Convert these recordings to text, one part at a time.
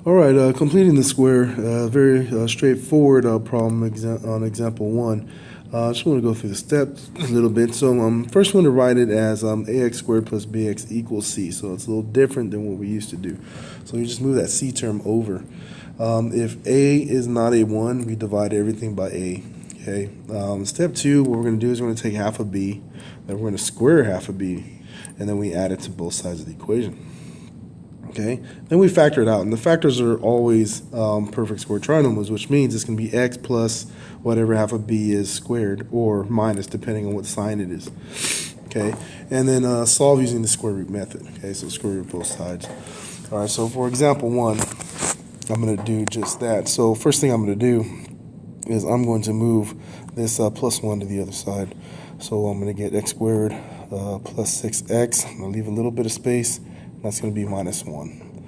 All right, completing the square, very straightforward problem on example one. I just want to go through the steps a little bit. So first I want to write it as ax squared plus bx equals c. So it's a little different than what we used to do. So you just move that c term over. If a is not a 1, we divide everything by a. Okay. Step two, what we're going to do is we're going to take half of b, then we're going to square half of b, and then we add it to both sides of the equation. Okay, then we factor it out, and the factors are always perfect square trinomials, which means it's going to be x plus whatever half of b is squared, or minus, depending on what sign it is. Okay, and then solve using the square root method. Okay, so square root both sides. All right, so for example one, I'm going to do just that. So first thing I'm going to do is I'm going to move this plus 1 to the other side. So I'm going to get x squared plus 6x. I'm going to leave a little bit of space. That's going to be minus 1.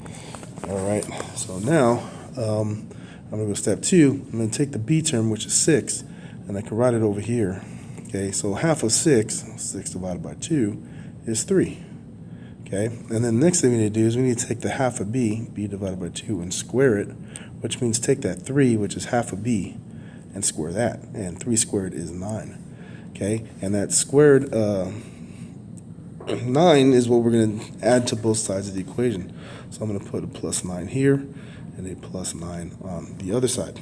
All right, so now I'm going to go step 2. I'm going to take the b term, which is 6, and I can write it over here. Okay, so half of 6 divided by 2, is 3. Okay, and then the next thing we need to do is we need to take the half of b divided by 2, and square it, which means take that 3, which is half of b, and square that. And 3 squared is 9. Okay, and that squared 9 is what we're going to add to both sides of the equation. So I'm going to put a plus 9 here and a plus 9 on the other side.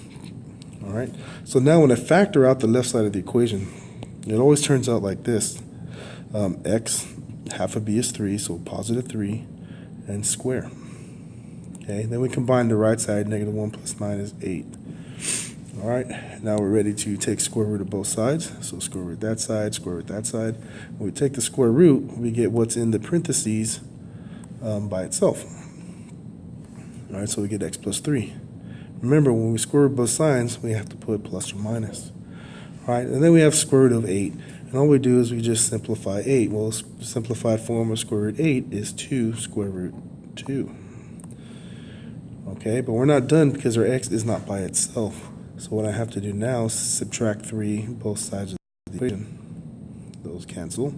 All right. So now when I factor out the left side of the equation, it always turns out like this. X, half of b is 3, so positive 3, and square. Okay. Then we combine the right side. Negative 1 plus 9 is 8. All right, now we're ready to take square root of both sides. So square root that side, square root that side. When we take the square root, we get what's in the parentheses by itself. All right, so we get x plus 3. Remember, when we square root both sides, we have to put plus or minus. All right, and then we have square root of 8. And all we do is we just simplify 8. Well, simplified form of square root 8 is 2 square root 2. Okay, but we're not done because our x is not by itself. So what I have to do now is subtract 3 both sides of the equation. Those cancel.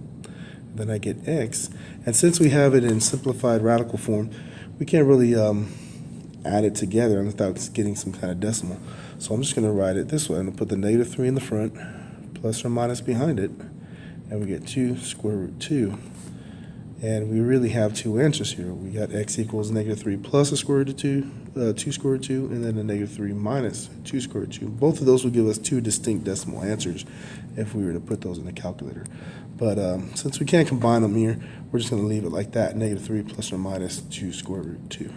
Then I get x. And since we have it in simplified radical form, we can't really add it together without getting some kind of decimal. So I'm just going to write it this way. I'm going to put the negative 3 in the front, plus or minus behind it, and we get 2 square root 2. And we really have two answers here. We got x equals negative 3 plus a square root of 2 square root 2, and then a negative 3 minus 2 square root 2. Both of those would give us two distinct decimal answers if we were to put those in the calculator. But since we can't combine them here, we're just going to leave it like that, negative 3 plus or minus 2 square root 2.